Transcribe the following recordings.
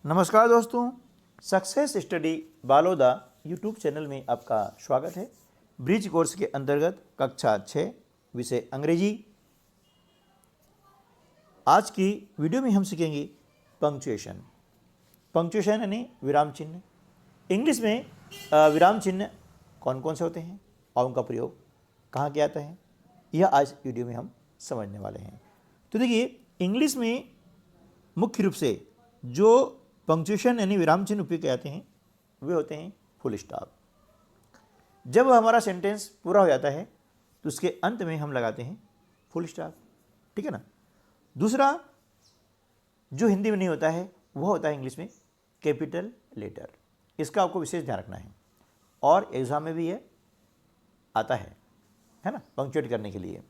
नमस्कार दोस्तों, success study Baloda YouTube channel में आपका स्वागत है। ब्रिज कोर्स के अंतर्गत कक्षा 6 विषय अंग्रेजी। आज की वीडियो में हम सीखेंगे पंक्चुएशन। पंक्चुएशन यानी विराम चिन्ह। इंग्लिश में विराम चिन्ह कौन कौन से होते हैं और उनका प्रयोग कहाँ किया जाता है, यह आज वीडियो में हम समझने वाले हैं। तो देखिए, इंग्लिश में मुख्य रूप से जो पंक्चुएशन यानी विराम चिन्ह उपयोग किए जाते हैं वे होते हैं फुल स्टॉप। जब हमारा सेंटेंस पूरा हो जाता है तो उसके अंत में हम लगाते हैं फुल स्टॉप, ठीक है ना। दूसरा जो हिंदी में नहीं होता है वह होता है इंग्लिश में कैपिटल लेटर। इसका आपको विशेष ध्यान रखना है और एग्जाम में भी ये आता है ना, पंक्चुएट करने के लिए।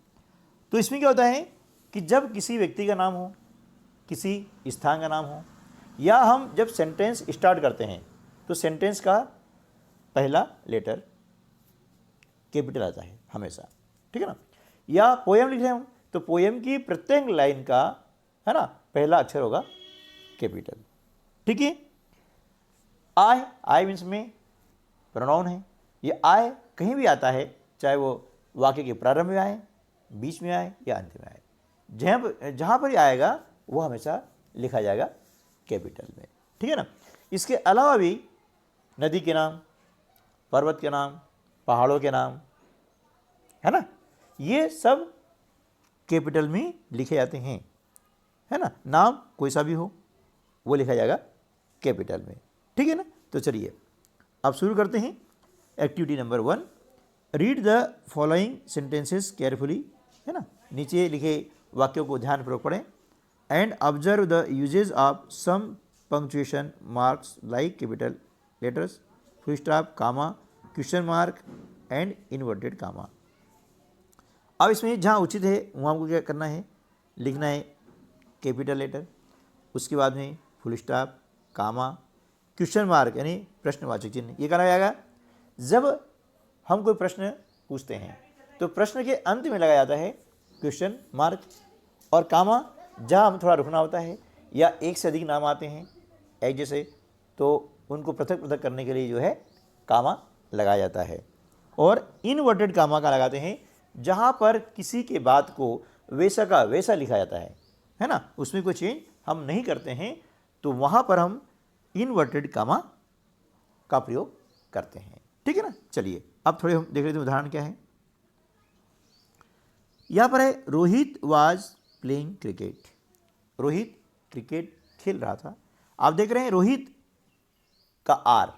तो इसमें क्या होता है कि जब किसी व्यक्ति का नाम हो, किसी स्थान का नाम हो, या हम जब सेंटेंस स्टार्ट करते हैं तो सेंटेंस का पहला लेटर कैपिटल आता है हमेशा, ठीक है ना। या पोएम लिख रहे हो तो पोएम की प्रत्येक लाइन का है ना पहला अक्षर होगा कैपिटल, ठीक है। आई मीन्स में प्रोनाउन है। ये आई कहीं भी आता है, चाहे वो वाक्य के प्रारंभ में आए, बीच में आए या अंत में आए, जहाँ पर आएगा वो हमेशा लिखा जाएगा कैपिटल में, ठीक है ना। इसके अलावा भी नदी के नाम, पर्वत के नाम, पहाड़ों के नाम, है ना, ये सब कैपिटल में लिखे जाते हैं, है ना। नाम कोई सा भी हो वो लिखा जाएगा कैपिटल में, ठीक है ना। तो चलिए अब शुरू करते हैं। Activity number 1, read the following sentences carefully, है ना। नीचे लिखे वाक्यों को ध्यानपूर्वक पढ़ें and observe the uses of some punctuation marks like capital letters, full stop, comma, question mark and inverted comma। अब इसमें जहाँ उचित है वहाँ हमको क्या करना है, लिखना है कैपिटल लेटर, उसके बाद में फुल स्टॉप, कामा, क्वेश्चन मार्क यानी प्रश्नवाचक चिन्ह। ये करना जाएगा जब हम कोई प्रश्न पूछते हैं तो प्रश्न के अंत में लगाया जाता है क्वेश्चन मार्क, और कामा जहाँ हम थोड़ा रुकना होता है या एक से अधिक नाम आते हैं एक जैसे, तो उनको पृथक पृथक करने के लिए जो है कामा लगाया जाता है। और इनवर्टेड कामा का लगाते हैं जहाँ पर किसी के बात को वैसा का वैसा लिखा जाता है ना, उसमें कोई चेंज हम नहीं करते हैं, तो वहाँ पर हम इनवर्टेड कामा का प्रयोग करते हैं, ठीक है ना। चलिए अब थोड़े हम देख लेते हैं उदाहरण क्या है। यहाँ पर है Rohit was playing cricket. Rohit cricket खेल रहा था। आप देख रहे हैं रोहित का आर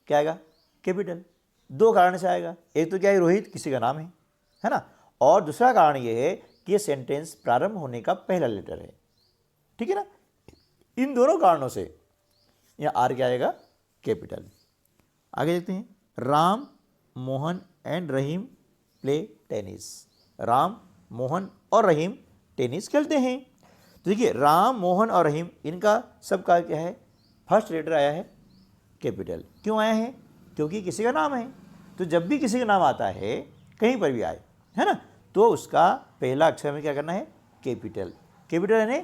क्या आएगा, कैपिटल। दो कारण से आएगा, एक तो क्या है रोहित किसी का नाम है ना, और दूसरा कारण ये है कि ये सेंटेंस प्रारंभ होने का पहला लेटर है, ठीक है ना। इन दोनों कारणों से यहाँ आर क्या आएगा, कैपिटल। आगे देखते हैं, Ram Mohan and Rahim play tennis. Ram Mohan और रहीम टेनिस खेलते हैं। तो देखिए राम मोहन और रहीम इनका सबका क्या है, फर्स्ट लेटर आया है कैपिटल। क्यों आया है, क्योंकि किसी का नाम है। तो जब भी किसी का नाम आता है कहीं पर भी आए, है ना, तो उसका पहला अक्षर में क्या करना है, कैपिटल। कैपिटल यानी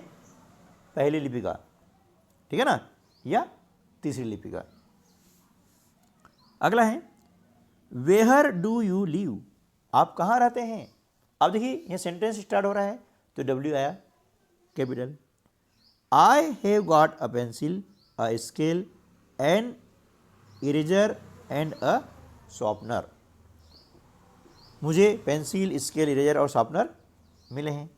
पहली लिपि का, ठीक है ना, या तीसरी लिपि का। अगला है वेयर डू यू लिव। आप कहाँ रहते हैं। अब देखिए ये सेंटेंस स्टार्ट हो रहा है तो डब्ल्यू आया capital. I have got a pencil, a scale, an eraser and a sharpener. मुझे पेंसिल, स्केल, इरेजर और शॉर्पनर मिले हैं।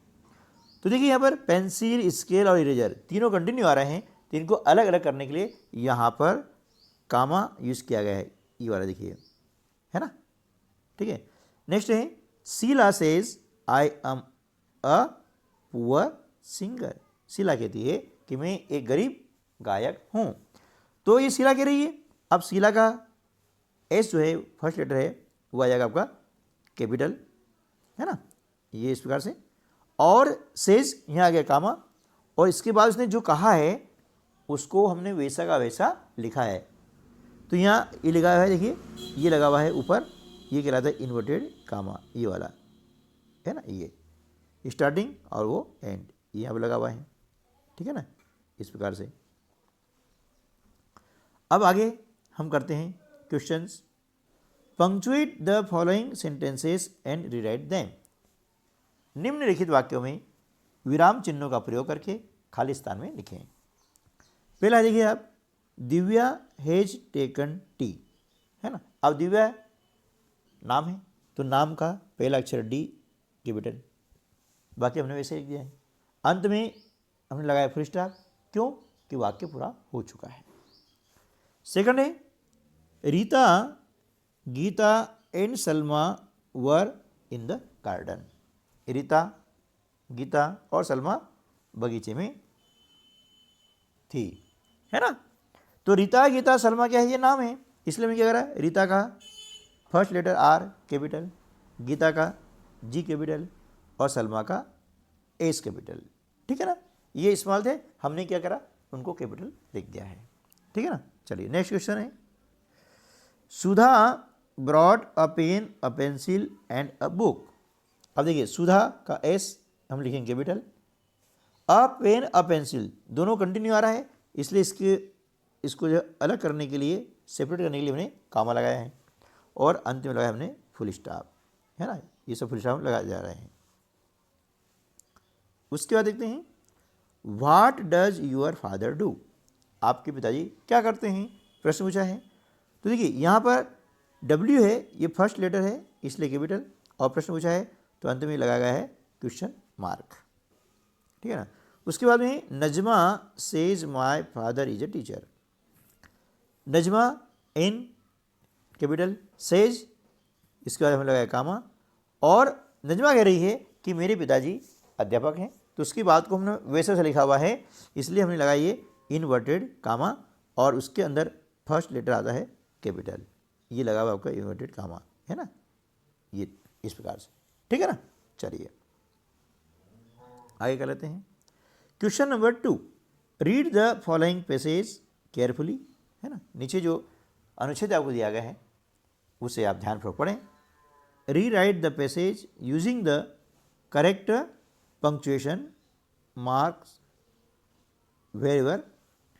तो देखिए यहाँ पर पेंसिल, स्केल और इरेजर तीनों कंटिन्यू आ रहे हैं, तो इनको अलग अलग करने के लिए यहाँ पर कामा यूज़ किया गया है, ये वाला देखिए, है ना, ठीक है। नेक्स्ट है Sheela says I am a poor singer. Sheela कहती है कि मैं एक गरीब गायक हूँ। तो ये शीला कह रही है। अब शीला का एस जो है फर्स्ट लेटर है वो आ जाएगा आपका कैपिटल, है ना, ये इस प्रकार से। और सेज यहाँ आ गया कामा, और इसके बाद उसने जो कहा है उसको हमने वैसा का वैसा लिखा है। तो यहाँ ये लगा हुआ है, देखिए ये लगा हुआ है ऊपर, ये कहलाता है इन्वर्टेड कामा, ये वाला है ना, ये स्टार्टिंग और वो एंड यहाँ पे लगा हुआ है, ठीक है ना, इस प्रकार से। अब आगे हम करते हैं questions. Punctuate the following sentences and rewrite them. निम्नलिखित वाक्यों में विराम चिन्हों का प्रयोग करके खाली स्थान में लिखें। पहला देखिए आप, दिव्या हैज टेकन टी, है ना। अब दिव्या नाम है तो नाम का पहला अक्षर डी कैपिटल, बाकी हमने वैसे लिख दिया है। अंत में हमने लगाया फुल स्टॉप, क्यों कि वाक्य पूरा हो चुका है। सेकंड है, Rita, Geeta and Salma were in the garden. Rita, Geeta और सलमा बगीचे में थी, है ना। तो रीता, गीता, सलमा क्या है, ये नाम है, इसलिए मैं क्या करा, रीता का first letter R capital, Geeta का जी कैपिटल और सलमा का एस कैपिटल, ठीक है ना। ये स्मॉल थे, हमने क्या करा, उनको कैपिटल लिख दिया है, ठीक है ना। चलिए नेक्स्ट क्वेश्चन है, Sudha brought a pen a pencil and a book. अब देखिए सुधा का एस हम लिखेंगे capital, a pen a pencil दोनों कंटिन्यू आ रहा है, इसलिए इसको जो अलग करने के लिए, सेपरेट करने के लिए हमने कामा लगाया है, और अंत में लगाया हमने फुल स्टॉप, है ना। ये सब फुल स्टॉप लगाए जा रहे हैं। उसके बाद देखते हैं, what does your father do. आपके पिताजी क्या करते हैं, प्रश्न पूछा है। तो देखिए यहाँ पर W है, ये फर्स्ट लेटर है इसलिए कैपिटल, और प्रश्न पूछा है तो अंत में लगाया गया है क्वेश्चन मार्क, ठीक है ना। उसके बाद में Najma says my father is a teacher. Najma N capital, says इसके बाद हमें लगाया कामा, और नजमा कह रही है कि मेरे पिताजी अध्यापक हैं, तो उसकी बात को हमने वैसे से लिखा हुआ है, इसलिए हमने लगाया ये इनवर्टेड कामा, और उसके अंदर फर्स्ट लेटर आता है कैपिटल, ये लगा हुआ आपका इनवर्टेड कामा, है ना, ये इस प्रकार से, ठीक है ना। चलिए आगे कर लेते हैं। Question number 2, read the following passage carefully, है ना। नीचे जो अनुच्छेद आपको दिया गया है उसे आप ध्यानपूर्वक पढ़ें। री right the passage using the correct punctuation marks wherever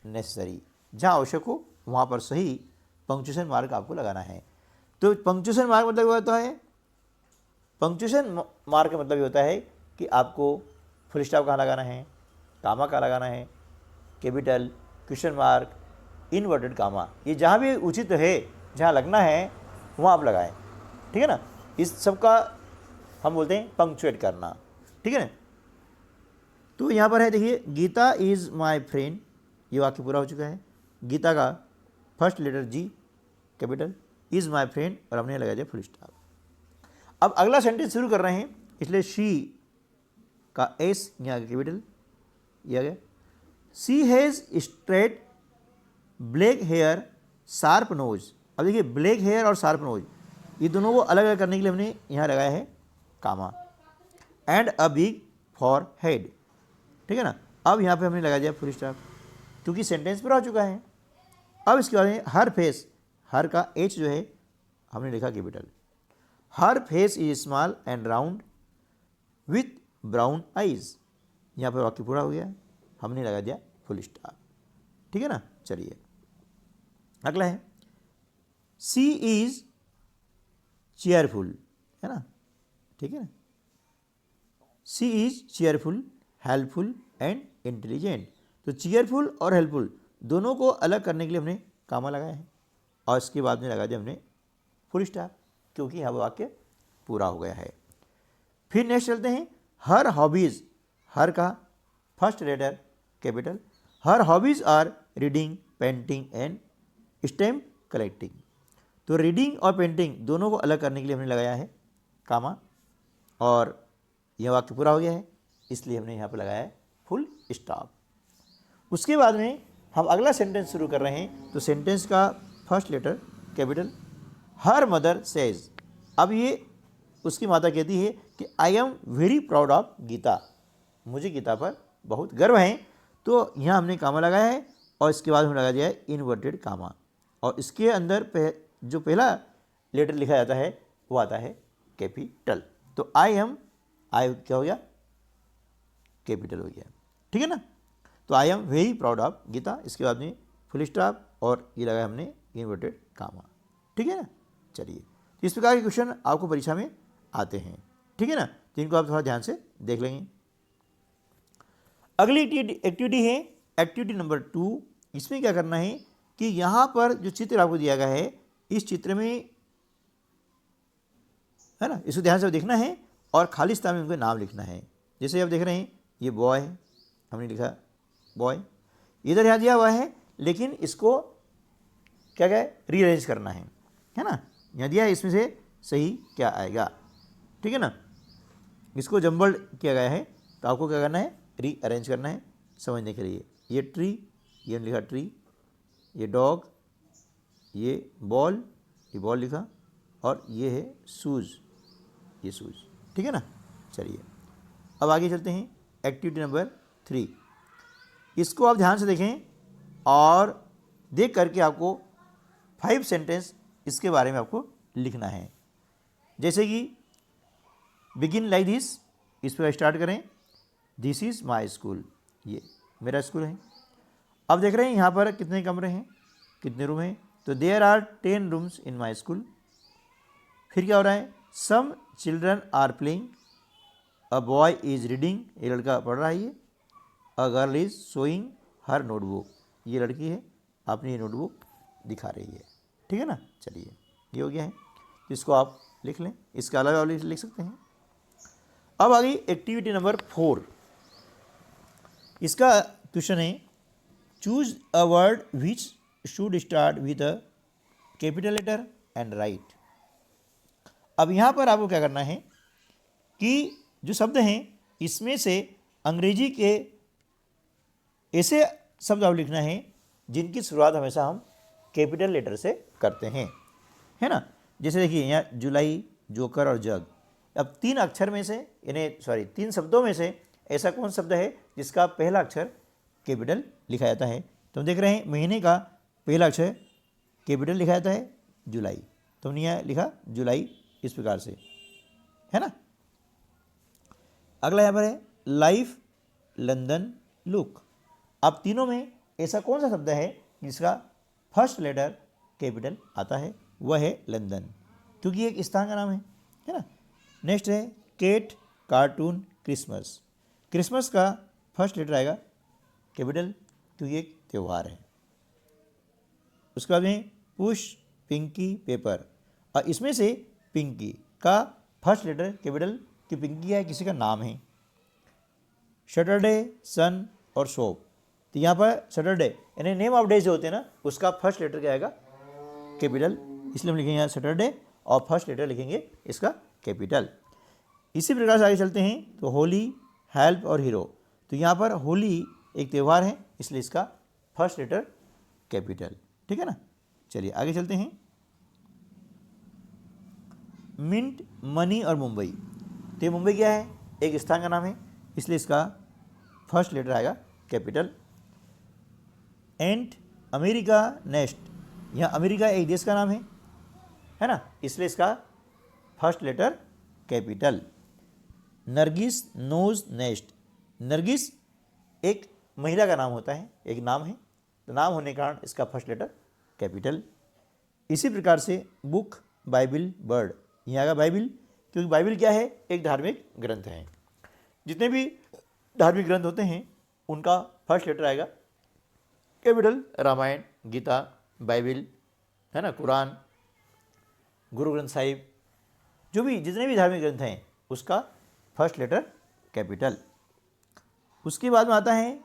necessary. जहाँ आवश्यक हो वहाँ पर सही पंक्चुएशन मार्क आपको लगाना है। तो पंक्चुएशन मार्क मतलब होता है, पंक्चुएशन मार्क का मतलब ये होता है कि आपको फुल स्टॉप कहाँ लगाना है, कामा कहाँ लगाना है, capital, question mark, inverted comma, ये जहाँ भी उचित है, जहाँ लगना है वहाँ आप लगाएं, ठीक है ना। इस सब का हम बोलते हैं पंक्चुएट करना, ठीक है ना। तो यहाँ पर है देखिए, गीता इज़ माय फ्रेंड, ये वाक्य पूरा हो चुका है। गीता का first letter G capital, is my friend, और हमने लगा दिया फुल स्टॉप। अब अगला सेंटेंस शुरू कर रहे हैं, इसलिए शी का एस यहाँ कैपिटल, ये आ गया। She has straight black hair sharp nose. अब देखिए ब्लैक हेयर और शार्प नोज, ये दोनों को अलग अलग करने के लिए हमने यहाँ लगाया है comma, and a big forehead, ठीक है ना। अब यहाँ पे हमने लगा दिया फुल स्टॉप, क्योंकि सेंटेंस पूरा हो चुका है। अब इसके बाद में हर फेस, हर का एच जो है हमने लिखा capital, her face is small and round with brown eyes. यहाँ पर वाक्य पूरा हो गया, हमने लगा दिया फुल स्टॉप, ठीक है ना। चलिए अगला है, सी इज चेयरफुल, है ना, ठीक है ना। She is cheerful, helpful and intelligent. तो चेयरफुल और हेल्पफुल दोनों को अलग करने के लिए हमने कामा लगाया है, और इसके बाद में लगा दिया हमने फुल स्टॉप, क्योंकि यहाँ वाक्य पूरा हो गया है। फिर नेक्स्ट चलते हैं, हर हॉबीज़, हर का first letter capital, her hobbies are reading, painting and stamp collecting. तो रीडिंग और पेंटिंग दोनों को अलग करने के लिए हमने लगाया है कामा, और यह वाक्य पूरा हो गया है, इसलिए हमने यहाँ पर लगाया है फुल स्टॉप। उसके बाद में हम अगला सेंटेंस शुरू कर रहे हैं, तो सेंटेंस का first letter capital, her mother says. अब ये उसकी माता कहती है कि I am very proud of Geeta, मुझे गीता पर बहुत गर्व है। तो यहाँ हमने कामा लगाया है, और इसके बाद हमने लगा दिया है इनवर्टेड कामा, और इसके अंदर जो पहला लेटर लिखा जाता है वो आता है कैपिटल। तो आई क्या हो गया, कैपिटल हो गया, ठीक है ना। तो I am very proud of Geeta, इसके बाद में फुल स्टॉप, और ये लगाया हमने इन्वर्टेड कामा, ठीक है ना। चलिए, इस प्रकार के क्वेश्चन आपको परीक्षा में आते हैं, ठीक है ना, जिनको आप थोड़ा ध्यान से देख लेंगे। अगली एक्टिविटी है एक्टिविटी नंबर 2। इसमें क्या करना है कि यहाँ पर जो चित्र आपको दिया गया है, इस चित्र में, है ना, इसको ध्यान से देखना है और खाली स्थान में उनका नाम लिखना है। जैसे आप देख रहे हैं ये बॉय है, हमने लिखा बॉय, इधर यहाँ दिया हुआ है, लेकिन इसको क्या क्या रीअरेंज करना है ना। यहाँ दिया है, इसमें से सही क्या आएगा, ठीक है ना। इसको जम्बल्ड किया गया है, तो आपको क्या करना है, रीअरेंज करना है समझने के लिए। ये ट्री, ये लिखा ट्री, ये डॉग, ये बॉल लिखा, और ये है शूज़, ये शूज़, ठीक है ना। चलिए, अब आगे चलते हैं एक्टिविटी नंबर 3। इसको आप ध्यान से देखें और देख करके आपको 5 सेंटेंस इसके बारे में आपको लिखना है। जैसे कि बिगिन लाइक दिस, इस पर स्टार्ट करें, दिस इज़ माई स्कूल, ये मेरा स्कूल है। अब देख रहे हैं यहाँ पर कितने कमरे हैं, कितने रूम हैं, तो there are 10 rooms in my school. फिर क्या हो रहा है, some children are playing, a boy is reading, ये लड़का पढ़ रहा है, ये a girl is showing her notebook, ये लड़की है अपनी नोटबुक दिखा रही है, ठीक है ना। चलिए, ये हो गया है, इसको आप लिख लें, इसके अलावा और लिख सकते हैं। अब आ गई एक्टिविटी नंबर 4। इसका क्वेश्चन है choose a word which should start with a capital letter and write. अब यहाँ पर आपको क्या करना है कि जो शब्द हैं इसमें से अंग्रेजी के ऐसे शब्द आप लिखना है जिनकी शुरुआत हमेशा हम कैपिटल लेटर से करते हैं, है ना। जैसे देखिए यहाँ जुलाई, जोकर और जग। अब 3 अक्षर में से, यानी 3 शब्दों में से ऐसा कौन शब्द है जिसका पहला अक्षर कैपिटल लिखा जाता है। तो हम देख रहे हैं महीने का पहला अक्षर कैपिटल लिखा जाता है जुलाई, तो हमने यहाँ लिखा जुलाई इस प्रकार से, है ना। अगला यहाँ पर है लाइफ, लंदन, लुक। अब तीनों में ऐसा कौन सा शब्द है जिसका फर्स्ट लेटर कैपिटल आता है, वह है लंदन, क्योंकि एक स्थान का नाम है ना। नेक्स्ट है केट, कार्टून, क्रिसमस। क्रिसमस का फर्स्ट लेटर आएगा कैपिटल, क्योंकि एक त्यौहार है। उसके बाद में पुश, पिंकी, पेपर, और इसमें से पिंकी का फर्स्ट लेटर कैपिटल, कि पिंकी है किसी का नाम है। सैटरडे, सन और सोप, तो यहाँ पर सैटरडे यानी नेम ऑफ डे जो होते हैं ना, उसका फर्स्ट लेटर क्या आएगा कैपिटल, इसलिए हम लिखेंगे यहाँ सैटरडे और फर्स्ट लेटर लिखेंगे इसका कैपिटल। इसी प्रकार से आगे चलते हैं, तो होली, हेल्प और हीरो, तो यहाँ पर होली एक त्यौहार है इसलिए इसका फर्स्ट लेटर कैपिटल, ठीक है ना। चलिए आगे चलते हैं। मिंट, मनी और मुंबई, तो ये मुंबई क्या है, एक स्थान का नाम है इसलिए इसका फर्स्ट लेटर आएगा कैपिटल। एंट, अमेरिका, नेस्ट, यहाँ अमेरिका एक देश का नाम है ना, इसलिए इसका first letter capital. Nargis, nose, nest, Nargis एक महिला का नाम होता है, एक नाम है, तो नाम होने के कारण इसका फर्स्ट लेटर कैपिटल। इसी प्रकार से बुक, बाइबिल, बर्ड, यहाँ आएगा बाइबिल, क्योंकि बाइबिल क्या है, एक धार्मिक ग्रंथ है। जितने भी धार्मिक ग्रंथ होते हैं उनका फर्स्ट लेटर आएगा कैपिटल। रामायण, गीता, बाइबिल, है ना, कुरान, गुरु ग्रंथ साहिब, जो भी जितने भी धार्मिक ग्रंथ हैं उसका फर्स्ट लेटर कैपिटल। उसके बाद में आता है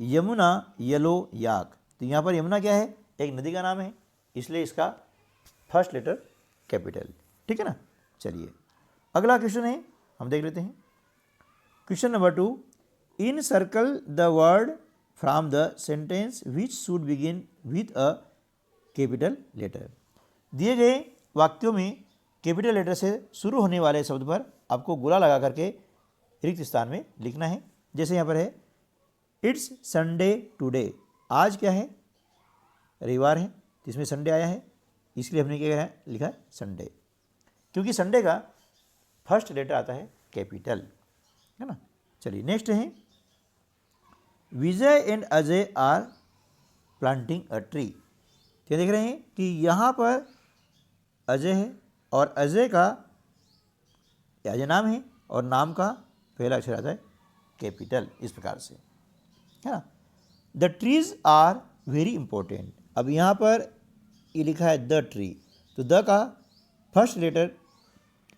यमुना, येलो, याक, तो यहाँ पर यमुना क्या है, एक नदी का नाम है इसलिए इसका फर्स्ट लेटर कैपिटल, ठीक है ना। चलिए अगला क्वेश्चन है, हम देख लेते हैं। Question number 2, encircle the word from the sentence which should begin with a capital letter. दिए गए वाक्यों में कैपिटल लेटर से शुरू होने वाले शब्द पर आपको गोला लगा करके रिक्त स्थान में लिखना है। जैसे यहाँ पर है इट्स संडे टुडे, आज क्या है, रविवार है, इसमें संडे आया है इसलिए हमने क्या है लिखा है संडे, क्योंकि संडे का फर्स्ट लेटर आता है कैपिटल, है ना। चलिए नेक्स्ट है Vijay and Ajay are planting a tree, तो देख रहे हैं कि यहाँ पर अजय है और अजय का अजय नाम है और नाम का पहला अक्षर आता है कैपिटल, इस प्रकार से है ना। The trees are very important, अब यहाँ पर ये लिखा है द ट्री, तो द का फर्स्ट लेटर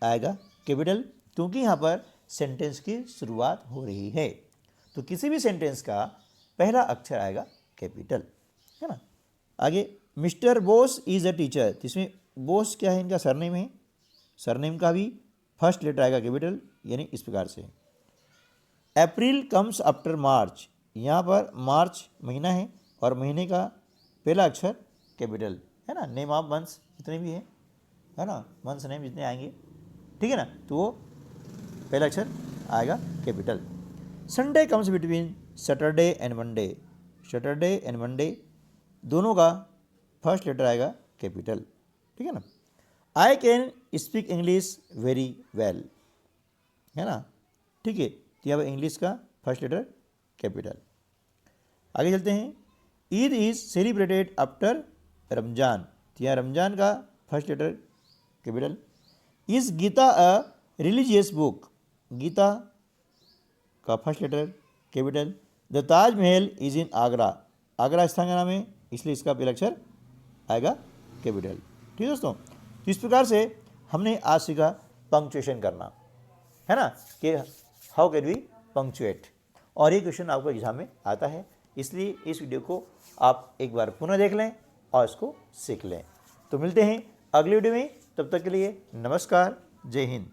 आएगा कैपिटल, क्योंकि यहाँ पर सेंटेंस की शुरुआत हो रही है, तो किसी भी सेंटेंस का पहला अक्षर आएगा कैपिटल, है ना। आगे mister Bose is a teacher, तो इसमें बोस क्या है, इनका सरनेम है, सरनेम का भी फर्स्ट लेटर आएगा कैपिटल, यानी इस प्रकार से। अप्रैल कम्स आफ्टर मार्च, यहाँ पर मार्च महीना है और महीने का पहला अक्षर कैपिटल, है ना। नेम ऑफ मंथ्स जितने भी है ना, मंथ्स नेम जितने आएंगे, ठीक है ना, तो वो पहला अक्षर आएगा capital. Sunday comes between Saturday and Monday, Saturday and Monday दोनों का फर्स्ट लेटर आएगा कैपिटल, ठीक है ना। I can speak English very well, है ना, ठीक है, तो यहाँ पर इंग्लिश का फर्स्ट लेटर कैपिटल। आगे चलते हैं। Eid is celebrated after Ramzan, तो यहाँ रमजान का first letter capital. Is Gita a religious book, Gita का first letter capital. The Taj Mahal is in Agra, Agra स्थान का नाम है, इसलिए इसका पहला अक्षर आएगा कैपिटल, ठीक है दोस्तों। तो इस प्रकार से हमने आज सीखा पंक्चुएशन करना, है ना, कि हाउ कैन वी पंक्चुएट, और ये क्वेश्चन आपको एग्जाम में आता है, इसलिए इस वीडियो को आप एक बार पुनः देख लें और इसको सीख लें। तो मिलते हैं अगले वीडियो में, तब तक के लिए नमस्कार, जय हिंद।